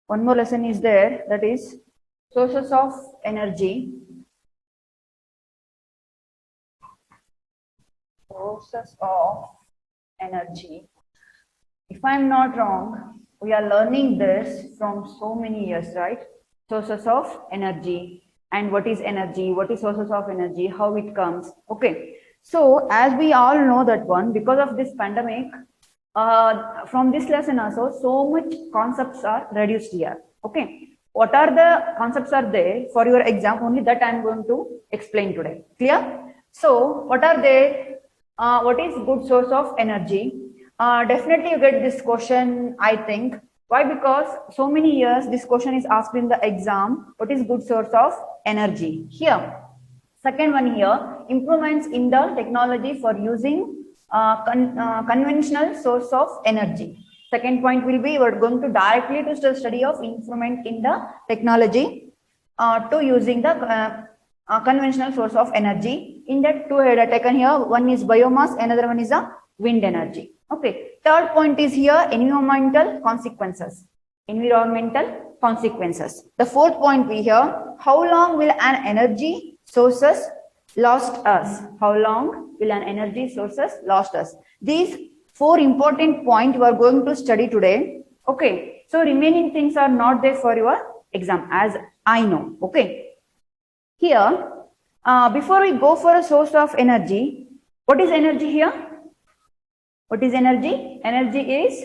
One more lesson is there, that is sources of energy. Sources of energy. If I'm not wrong, we are learning this from so many years, right? Sources of energy. And what is energy? What is sources of energy? How it comes? Okay. So as we all know that one, because of this pandemic, from this lesson also, so much concepts are reduced here. Okay. What are the concepts are there for your exam? Only that I am going to explain today. Clear? So what are they? What is good source of energy? Definitely you get this question, I think. Why? Because so many years this question is asked in the exam. What is good source of energy? Here. Second one here, improvements in the technology for using conventional source of energy. Second point will be, we're going to directly to the study of improvement in the technology to using the conventional source of energy. In that two are taken here, one is biomass, another one is a wind energy. Okay. Third point is here, environmental consequences. Environmental consequences. The fourth point we hear, how long will an energy sources last us? How long will an energy sources last us? These four important points we are going to study today. Okay. So remaining things are not there for your exam, as I know. Okay. Here, before we go for a source of energy, what is energy here? What is energy? Energy is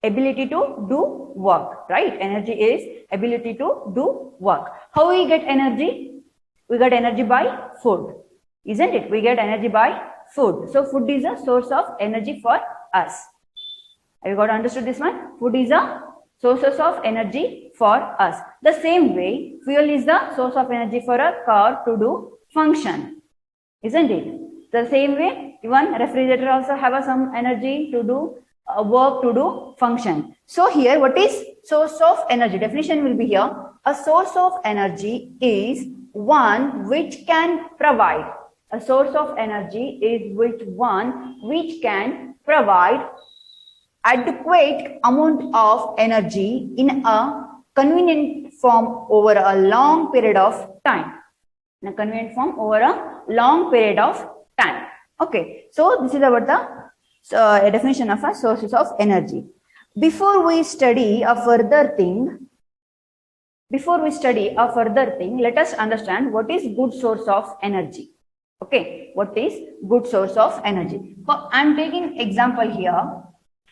ability to do work, right? Energy is ability to do work. How we get energy? We get energy by food, isn't it? We get energy by food. So food is a source of energy for us. Have you got understood this one? Food is a sources of energy for us. The same way, fuel is the source of energy for a car to do function, isn't it? The same way, even refrigerator also have some energy to do work, to do function. So here, what is source of energy? Definition will be here. A source of energy is one which can provide. A source of energy is one which can provide adequate amount of energy in a convenient form over a long period of time. In a convenient form over a long period of time. Okay, so this is about the definition of a sources of energy. Before we study a further thing, let us understand what is good source of energy. Okay, what is good source of energy? I am taking example here,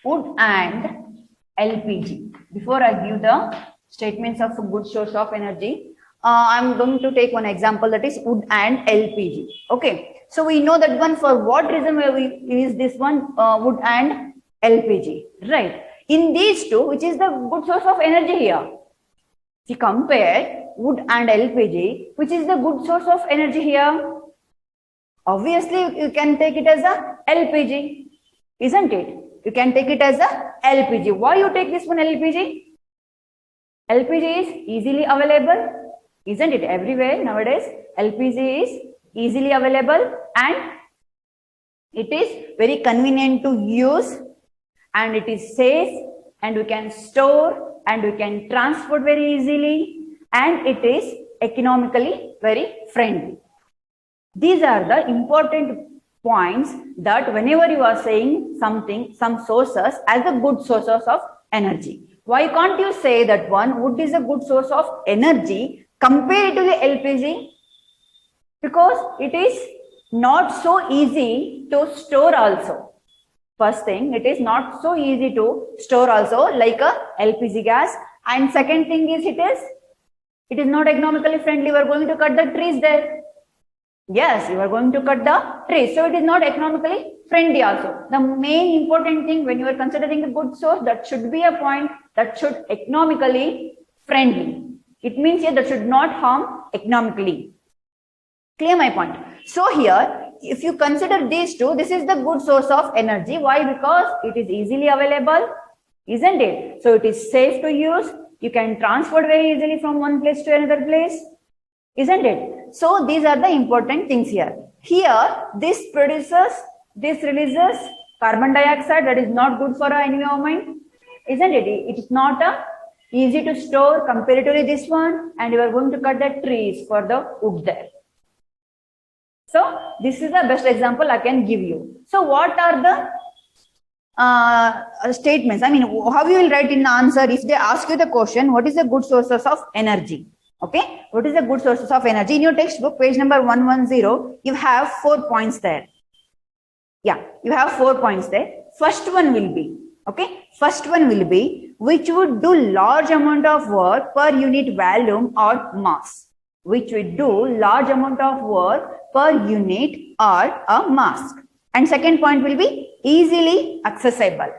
wood and LPG. Before I give the statements of a good source of energy, I am going to take one example, that is wood and LPG. Okay, so we know that one, for what reason we use this one, wood and LPG, right? In these two, which is the good source of energy here? If you compare wood and LPG, which is the good source of energy here? Obviously, you can take it as a LPG, isn't it? You can take it as a LPG. Why you take this one LPG? LPG is easily available, isn't it? Everywhere nowadays, LPG is easily available and it is very convenient to use and it is safe and we can store and we can transport very easily and it is economically very friendly. These are the important points that whenever you are saying something, some sources as a good sources of energy. Why can't you say that one wood is a good source of energy compared to the LPG? Because it is not so easy to store also. First thing, it is not so easy to store also like a LPG gas. And second thing is it is not economically friendly. We are going to cut the trees there. Yes, you are going to cut the trees. So it is not economically friendly also. The main important thing when you are considering a good source, that should be a point that should economically friendly. It means here that should not harm economically. Clear my point? So here, if you consider these two, this is the good source of energy. Why? Because it is easily available, isn't it? So it is safe to use. You can transport very easily from one place to another place, isn't it? So these are the important things here. Here, this releases carbon dioxide that is not good for our environment, isn't it? It is not a Easy to store comparatively this one, and you are going to cut the trees for the wood there. So this is the best example I can give you. So what are the statements? I mean, how you will write in the answer if they ask you the question, what is the good sources of energy? Okay, what is the good sources of energy? In your textbook, page number 110, you have 4 points there. Yeah, you have 4 points there. First one will be, okay, first one will be which would do large amount of work per unit volume or mass. Which would do large amount of work per unit or a mass. And second point will be easily accessible.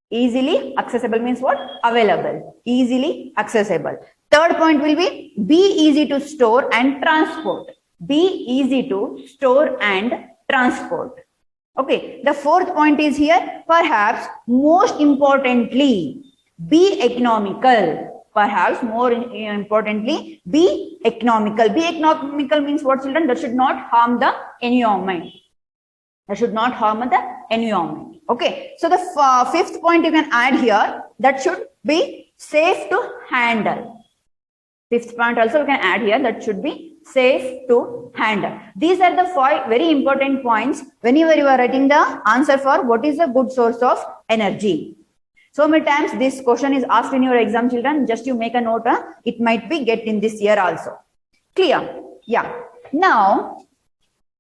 Easily accessible means what? Available. Easily accessible. Third point will be easy to store and transport. Be easy to store and transport. Okay. The fourth point is here, perhaps most importantly, be economical. Perhaps more importantly, be economical. Be economical means what, children? That should not harm the environment. That should not harm the environment. Okay. So the fifth point you can add here, that should be safe to handle. Fifth point also you can add here, that should be safe to handle. These are the 5 very important points whenever you are writing the answer for what is the good source of energy. So many times this question is asked in your exam, children. Just you make a note. It might be get in this year also. Clear? Yeah. Now,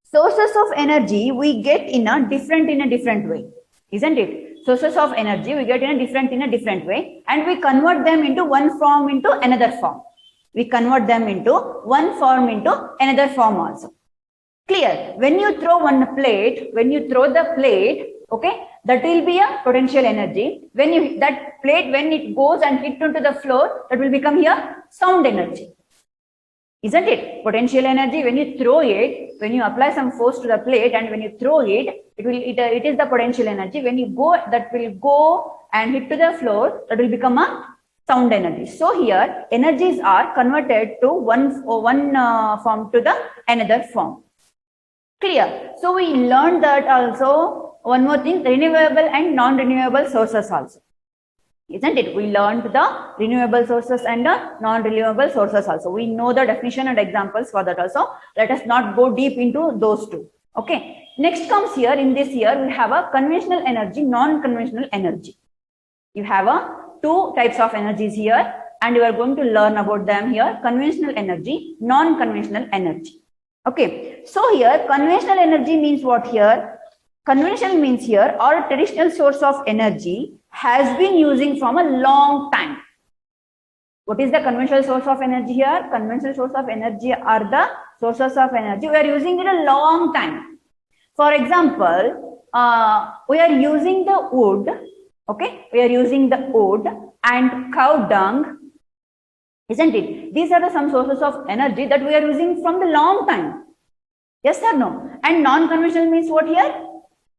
sources of energy we get in a different way, isn't it? Sources of energy we get in a different way, and we convert them into one form into another form. We convert them into one form into another form also. Clear? When you throw one plate, when you throw the plate, okay, that will be a potential energy. When that plate, when it goes and hit into the floor, that will become here sound energy. Isn't it? Potential energy, when you throw it, when you apply some force to the plate and when you throw it, it is the potential energy. When you go, that will go and hit to the floor, that will become a sound energy. So here, energies are converted to one form to the another form. Clear? So we learned that also. One more thing, renewable and non-renewable sources also. Isn't it? We learned the renewable sources and the non-renewable sources also. We know the definition and examples for that also. Let us not go deep into those two. Okay. Next comes here, in this year, we have a conventional energy, non-conventional energy. You have two types of energies here, and you are going to learn about them here. Conventional energy, non-conventional energy. Okay. So here, conventional energy means what here? Conventional means here, or traditional source of energy has been using from a long time. What is the conventional source of energy here? Conventional source of energy are the sources of energy we are using in a long time. For example, we are using the wood, okay? We are using the wood and cow dung, isn't it? These are some sources of energy that we are using from the long time. Yes or no? And non-conventional means what here?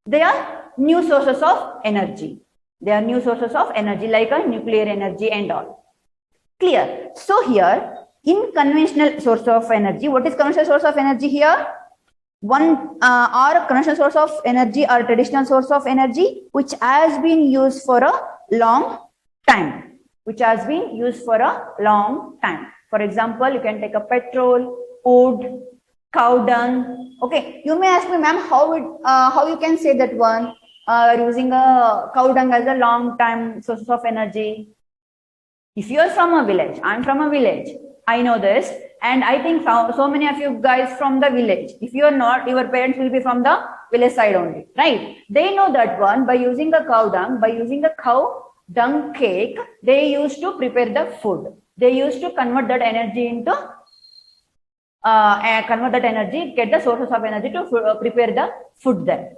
They are new sources of energy. They are new sources of energy like a nuclear energy and all. Clear? So here, in conventional source of energy, what is conventional source of energy here? One or conventional source of energy or traditional source of energy which has been used for a long time. Which has been used for a long time. For example, you can take a petrol, wood, cow dung. Okay, you may ask me, ma'am, how you can say that one using a cow dung as a long time source of energy? If you are from a village, I am from a village, I know this, and I think so many of you guys from the village. If you are not, your parents will be from the village side only, right? They know that one by using the cow dung, by using the cow dung cake, they used to prepare the food. They used to convert that energy into get the sources of energy to prepare the food there.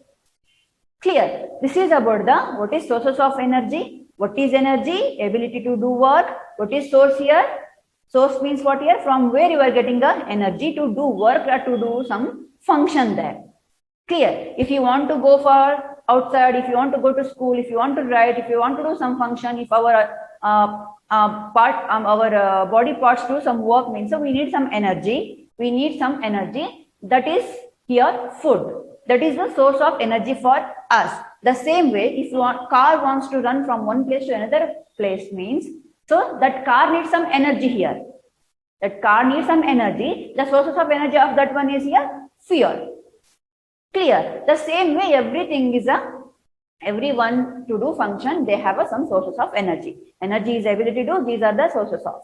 Clear? This is about the what is sources of energy, what is energy, ability to do work, what is source here. Source means what here? From where you are getting the energy to do work or to do some function there. Clear? If you want to go for outside, if you want to go to school, if you want to write, if you want to do some function, if our body parts do some work means, so we need some energy. We need some energy, that is here food. That is the source of energy for us. The same way, if your car wants to run from one place to another place means, So that car needs some energy here. That car needs some energy. The sources of energy of that one is here fuel. Clear? The same way everything is everyone to do function, they have some sources of energy. Energy is ability to, these are the sources of.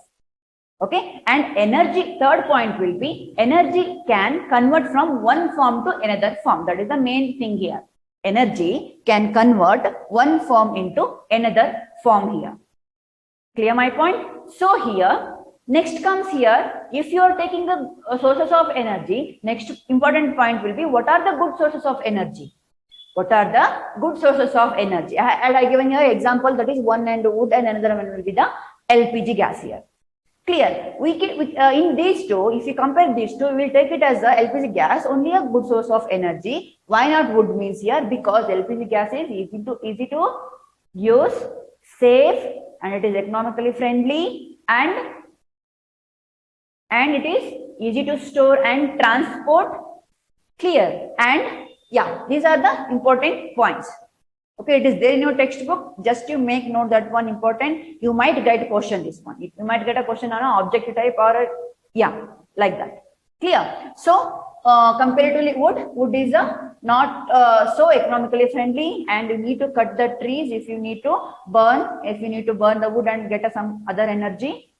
Okay, and energy, third point will be energy can convert from one form to another form. That is the main thing here. Energy can convert one form into another form here. Clear my point? So here, next comes here, if you are taking the sources of energy, next important point will be what are the good sources of energy? What are the good sources of energy? I given you an example, that is one end wood and another one will be the LPG gas here. Clear? We can in these two, if you compare these two, we will take it as the LPG gas, only a good source of energy. Why not wood means here? Because LPG gas is easy to use, safe, and it is economically friendly, and it is easy to store and transport. Clear? And yeah, these are the important points. Okay, it is there in your textbook. Just you make note that one important. You might get a question this one. You might get a question on an objective type or yeah, like that. Clear? So comparatively wood is not so economically friendly, and you need to cut the trees if you need to burn the wood and get some other energy.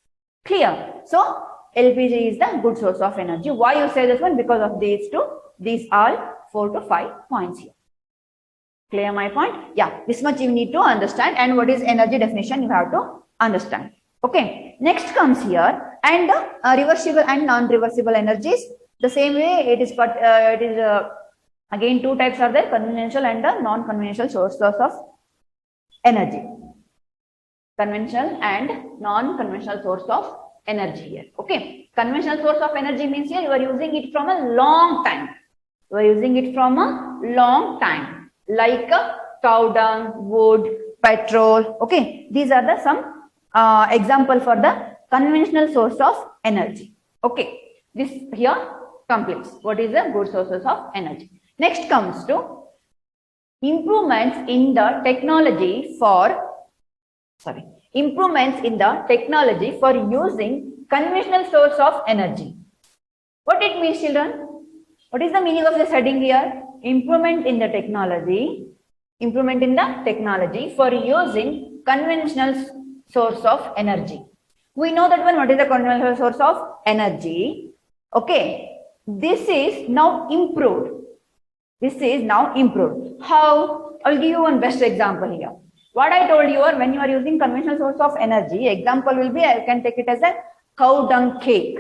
Clear? So LPG is the good source of energy. Why you say this one? Because of these two. These are 4 to 5 points here. Clear my point? Yeah, this much you need to understand, and what is energy definition you have to understand. Okay, next comes here, and reversible and non-reversible energies. The same way it is, but again two types are there: conventional and the non-conventional sources of energy. Conventional and non-conventional source of energy here. Okay, conventional source of energy means here you are using it from a long time. You are using it from a long time, like cow dung, wood, petrol. Okay, these are the some example for the conventional source of energy. Okay, this here completes what is the good sources of energy. Next comes to improvements in the technology for using conventional source of energy. What it means, children? What is the meaning of this heading here? Improvement in the technology for using conventional source of energy. We know that one, what is the conventional source of energy? Okay, this is now improved. How? I will give you one best example here. What I told you, when you are using conventional source of energy, example will be, I can take it as a cow dung cake,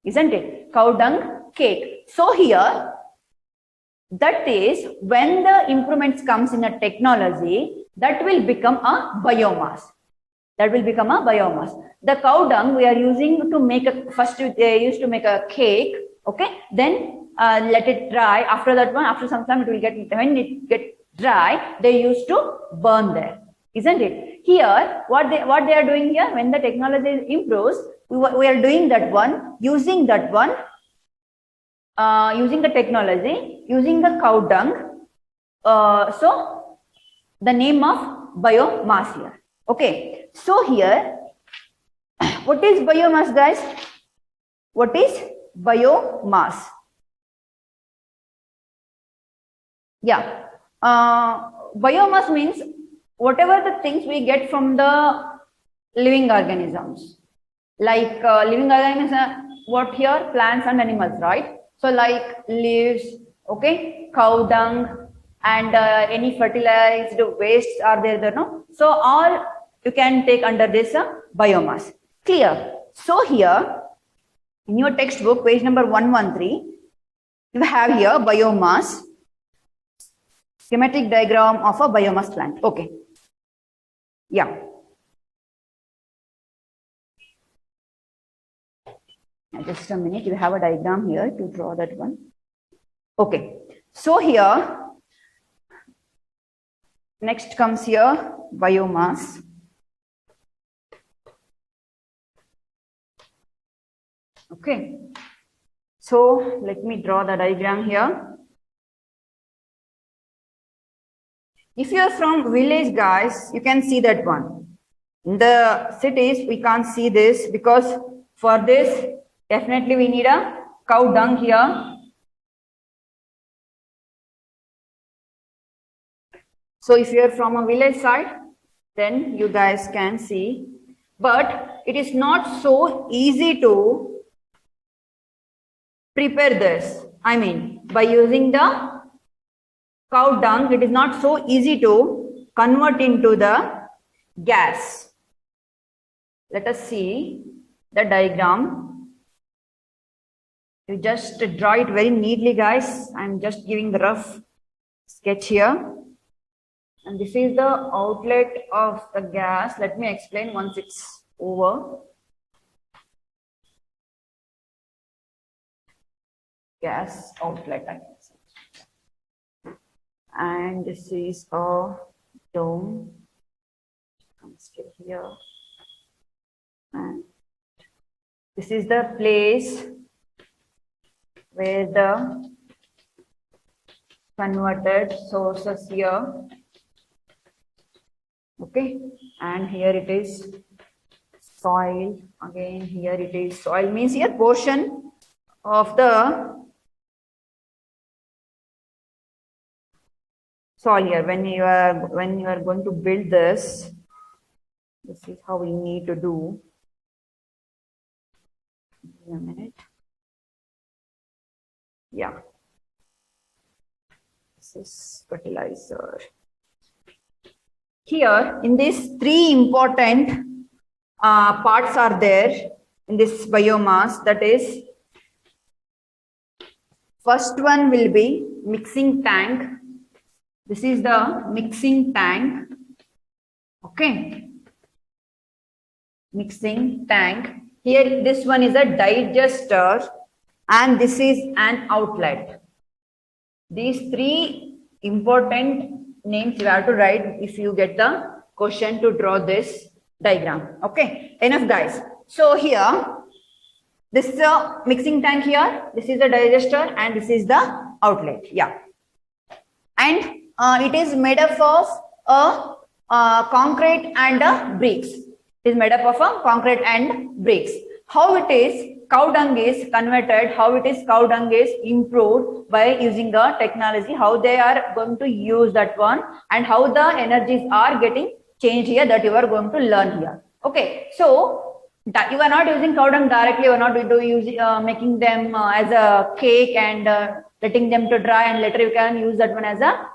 isn't it? Cow dung cake. So here, that is when the improvements comes in a technology, that will become a biomass. The cow dung we are using to make first they used to make a cake. Okay, then let it dry. After that one, after some time when it get dry, they used to burn there, isn't it? Here, what they are doing here, when the technology improves, we are doing that one, using that one. Using the technology, using the cow dung. So the name of biomass here. Okay. So here, what is biomass, guys? What is biomass? Yeah. Biomass means whatever the things we get from the living organisms. Like living organisms, what here? Plants and animals, right? So like leaves, okay, cow dung, and any fertilized wastes are there, no? So all you can take under this biomass. Clear? So here, in your textbook, page number 113, you have here biomass, schematic diagram of a biomass plant. Okay. Yeah. Just a minute, you have a diagram here to draw that one. Okay, so here, next comes here biomass. Okay, so let me draw the diagram here. If you are from village, guys, you can see that one. In the cities, we can't see this because for this, definitely we need a cow dung here. So if you're from a village side, then you guys can see. But it is not so easy to prepare this. I mean, by using the cow dung, it is not so easy to convert into the gas. Let us see the diagram. You just draw it very neatly, guys. I'm just giving the rough sketch here. And this is the outlet of the gas. Let me explain once it's over. Gas outlet, I guess. And this is a dome. Comes here. And this is the place where the converted sources here. Okay, and here it is soil. Again, here it is soil, means here portion of the soil here. When you are going to build this is how we need to do. Give me a minute. Yeah, this is fertilizer. Here, in these three important parts are there in this biomass. That is, first one will be mixing tank. This is the mixing tank. Okay. Mixing tank. Here, this one is a digester and this is an outlet. These three important names you have to write if you get the question to draw this diagram. Okay, enough guys. So here, this is a mixing tank here, this is the digester and this is the outlet. Yeah. And it is made up of concrete and bricks. It is made up of concrete and bricks. How it is cow dung is converted, how it is cow dung is improved by using the technology, how they are going to use that one and how the energies are getting changed here, that you are going to learn here. Okay, so you are not using cow dung directly, you are not making them as a cake and letting them to dry, and later you can use that one as a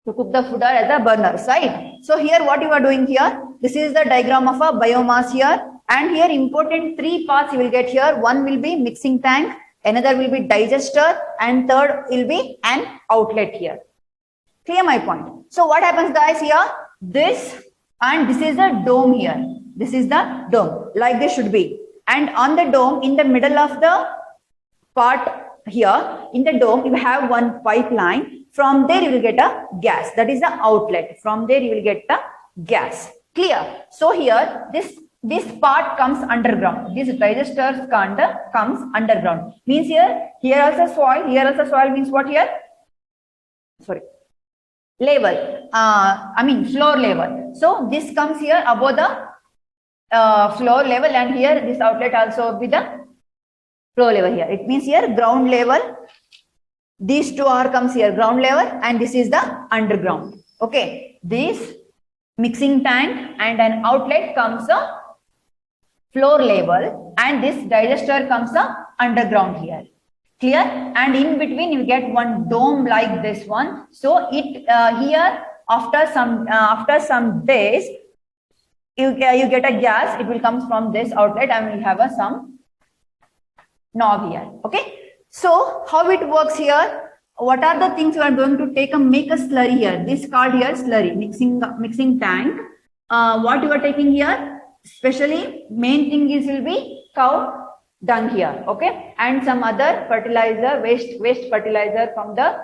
to cook the food or as a burner, right? So here what you are doing here, this is the diagram of a biomass here. And here important three parts you will get here. One will be mixing tank, another will be digester, and third will be an outlet here. Clear my point? So what happens guys here? This and this is a dome here. This is the dome, like this should be. And on the dome, in the middle of the part here, in the dome, you have one pipeline. From there you will get a gas. That is the outlet. From there you will get the gas. Clear? So here, this part comes underground. This digester comes underground. Means here also soil. Here also soil means what here? Sorry. Level. I mean floor level. So this comes here above the floor level, and here this outlet also with the floor level here. It means here ground level. These two are comes here ground level, and this is the underground. Okay. This mixing tank and an outlet comes floor level, and this digester comes underground here. Clear? And in between you get one dome like this one. So it here after some days you get a gas. It will come from this outlet and will have some knob here. Okay. So how it works here? What are the things you are going to take and make a slurry here? This called here slurry mixing tank. What you are taking here? Especially main thing is will be cow dung here, okay, and some other fertilizer, waste fertilizer from the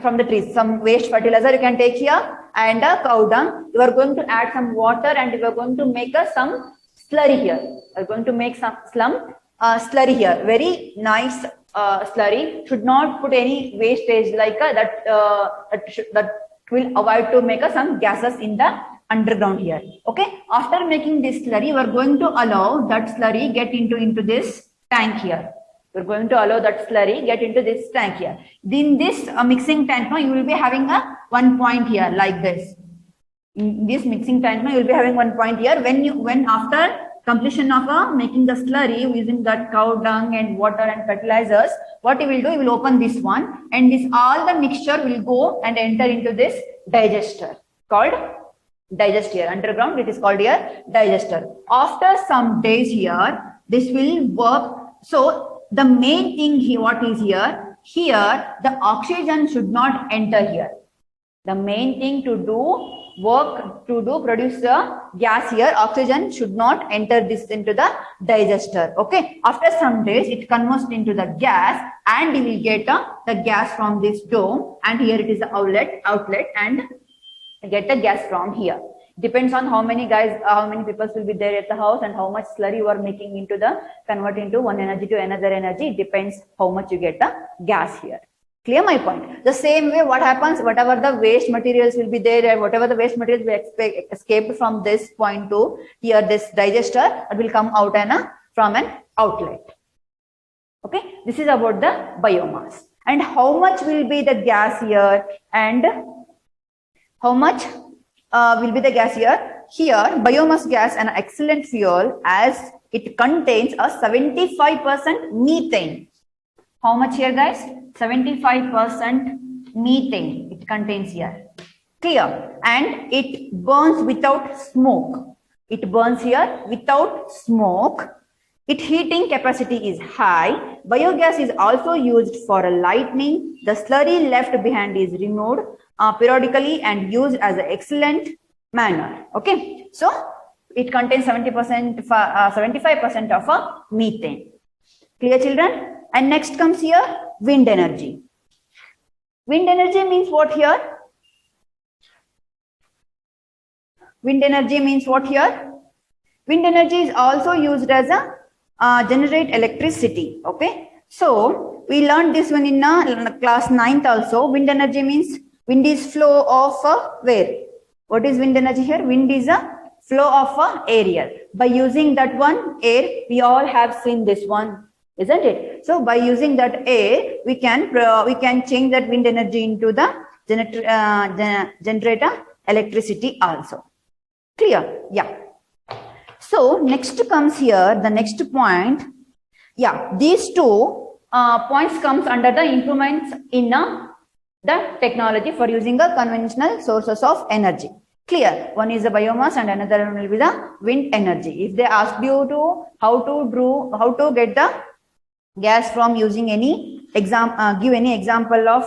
from the trees. Some waste fertilizer you can take here, and cow dung. You are going to add some water, and you are going to make some slurry here. You are going to make some slurry here. Very nice slurry. Should not put any wastage like that will avoid to make some gases in the underground here. Okay, after making this slurry, we are going to allow that slurry get into this tank here. We're going to allow that slurry get into this tank here. In this mixing tank, now you will be having a 1 point here like this. In this mixing tank, now you will be having 1 point here. When after completion of making the slurry using that cow dung and water and fertilizers, what you will do, you will open this one, and this all the mixture will go and enter into this digester called digester. Underground, it is called here digester. After some days here, this will work. So the main thing here, what is here? Here, the oxygen should not enter here. The main thing to produce the gas here, oxygen should not enter this into the digester. Okay. After some days, it converts into the gas, and you will get the gas from this dome, and here it is the outlet, and get the gas from here. Depends on how many people will be there at the house and how much slurry you are making into the convert into one energy to another energy. It depends how much you get the gas here. Clear my point? The same way, what happens, whatever the waste materials will be there, whatever the waste materials will escape from this point to here, this digester, it will come out from an outlet. Okay, this is about the biomass. And how much will be the gas here, and how much will be the gas here? Here, biomass gas an excellent fuel as it contains a 75% methane. How much here, guys? 75% methane it contains here. Clear? And it burns without smoke. It burns here without smoke. Its heating capacity is high. Biogas is also used for lighting. The slurry left behind is removed periodically and used as an excellent manner. Okay, so it contains 75% of methane. Clear, children? And next comes here wind energy. Wind energy means what here? Wind energy means what here? Wind energy is also used as a generate electricity. Okay, so we learned this one in class 9th also. Wind energy means wind is flow of where? What is wind energy here? Wind is a flow of air. By using that one air, we all have seen this one, isn't it? So by using that air, we can change that wind energy into the generator electricity also. Clear? Yeah. So next comes here the next point. Yeah, these two points comes under the improvements in the technology for using a conventional sources of energy. Clear? One is the biomass and another one will be the wind energy. If they ask you to how to get the gas from using any give any example of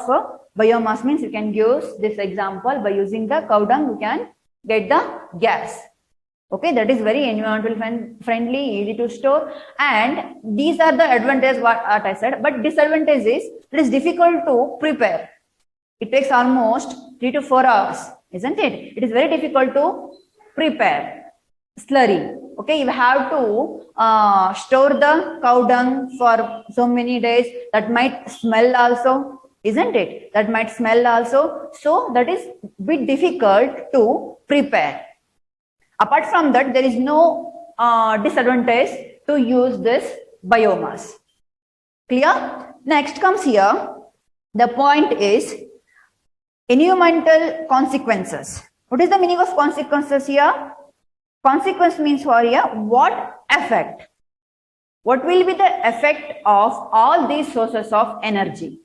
biomass, means you can use this example. By using the cow dung, you can get the gas. Okay, that is very environmental friendly, easy to store, and these are the advantages what I said. But disadvantage is it is difficult to prepare. It takes almost 3 to 4 hours, isn't it? It is very difficult to prepare slurry. Okay, you have to store the cow dung for so many days. That might smell also, isn't it? That might smell also. So that is bit difficult to prepare. Apart from that, there is no disadvantage to use this biomass. Clear? Next comes here. The point is environmental consequences. What is the meaning of consequences here? Consequence means for here, what effect? What will be the effect of all these sources of energy?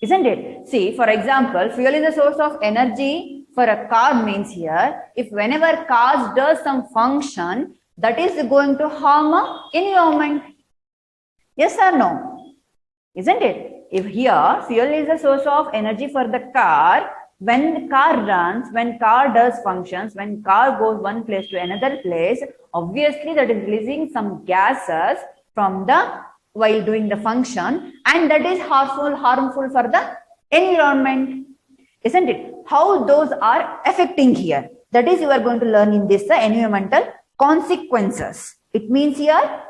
Isn't it? See, for example, fuel is a source of energy for a car, means here, if whenever cars does some function, that is going to harm environment. Yes or no? Isn't it? If here, fuel is a source of energy for the car, when the car runs, when car does functions, when car goes one place to another place, obviously that is releasing some gases from the while doing the function, and that is harmful for the environment, isn't it? How those are affecting here, that is you are going to learn in this environmental consequences. It means here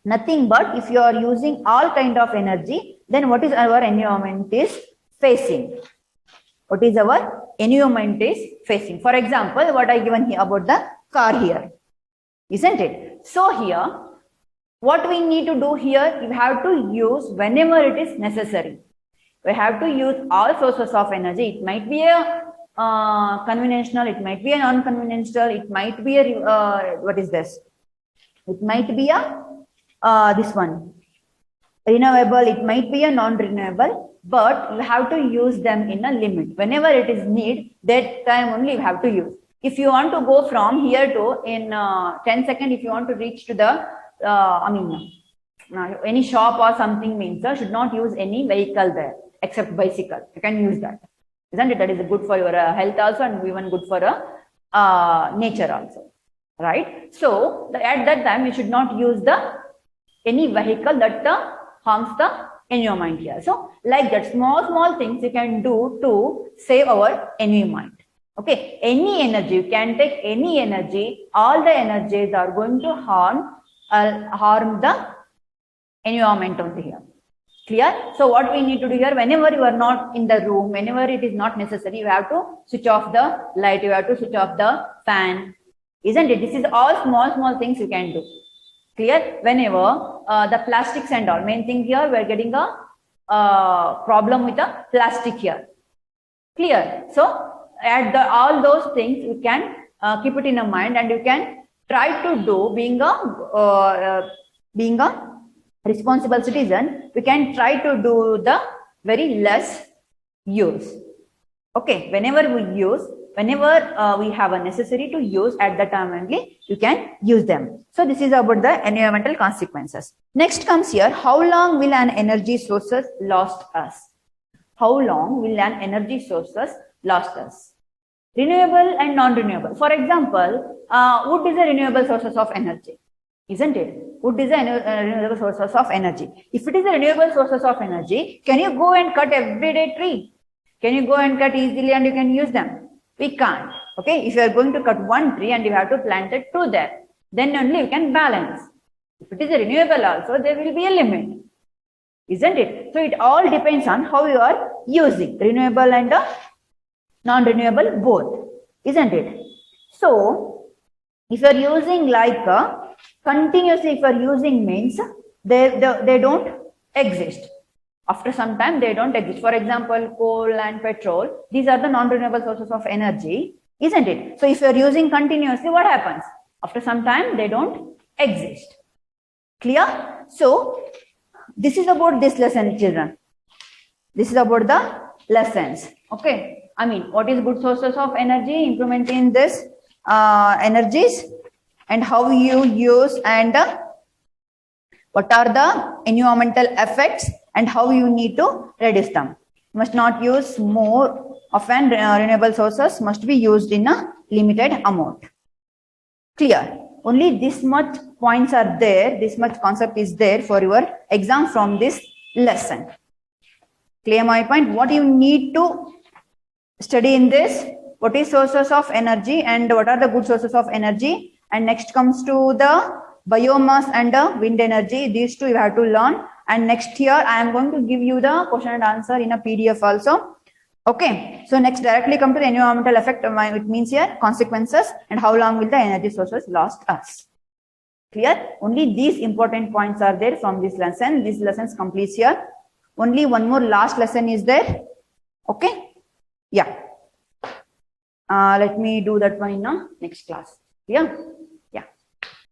nothing but if you are using all kind of energy, then what is our environment is facing? What is our environment is facing. For example, what I given here about the car here, isn't it? So here, what we need to do here, you have to use whenever it is necessary. We have to use all sources of energy. It might be a conventional, it might be a non-conventional, it might be a, what is this? It might be a, this one, renewable, it might be a non-renewable, but you have to use them in a limit. Whenever it is need, that time only you have to use. If you want to go from here to, in 10 seconds, if you want to reach to the, any shop or something means, should not use any vehicle there, except bicycle. You can use that. Isn't it? That is good for your health also, and even good for nature also, right? So at that time, you should not use any vehicle that harms the environment here. So like that, small things you can do to save our environment. Okay, any energy, you can take any energy, all the energies are going to harm the environment only here. Clear? So what we need to do here, whenever you are not in the room, whenever it is not necessary, you have to switch off the light, you have to switch off the fan. Isn't it? This is all small things you can do. Clear? Whenever the plastics and all, main thing here, we are getting a problem with the plastic here. Clear? So at all those things, you can keep it in your mind, and you can try to do, being a responsible citizen, we can try to do the very less use. Okay, whenever we use, whenever we have a necessary to use, at the time only you can use them. So this is about the environmental consequences. Next comes here, how long will an energy sources last us? How long will an energy sources last us? Renewable and non-renewable. For example, wood is a renewable sources of energy, isn't it? Wood is a renewable sources of energy. If it is a renewable sources of energy, can you go and cut everyday tree? Can you go and cut easily and you can use them? We can't. Okay, if you are going to cut one tree and you have to plant it two there, then only you can balance. If it is a renewable also, there will be a limit, isn't it? So it all depends on how you are using renewable and non-renewable both, isn't it? So if you are using like continuously, if you are using means they don't exist. After some time they don't exist. For example, coal and petrol, these are the non-renewable sources of energy, isn't it? So if you are using continuously, what happens? After some time they don't exist. Clear? So this is about this lesson, children. This is about the lessons. Okay, I mean, what is good sources of energy, implement in this energies, and how you use, and what are the environmental effects, and how you need to reduce them. You must not use more often. Renewable sources must be used in a limited amount. Clear? Only this much points are there, this much concept is there for your exam from this lesson. Clear my point? What you need to study in this, what is sources of energy and what are the good sources of energy, and next comes to the biomass and the wind energy. These two you have to learn, and next year I am going to give you the question and answer in a PDF also. Okay, so next directly come to the environmental effect. It means here consequences, and how long will the energy sources last us. Clear? Only these important points are there from this lesson. This lesson completes here. Only one more last lesson is there. Okay, yeah. Let me do that one in the next class. Yeah.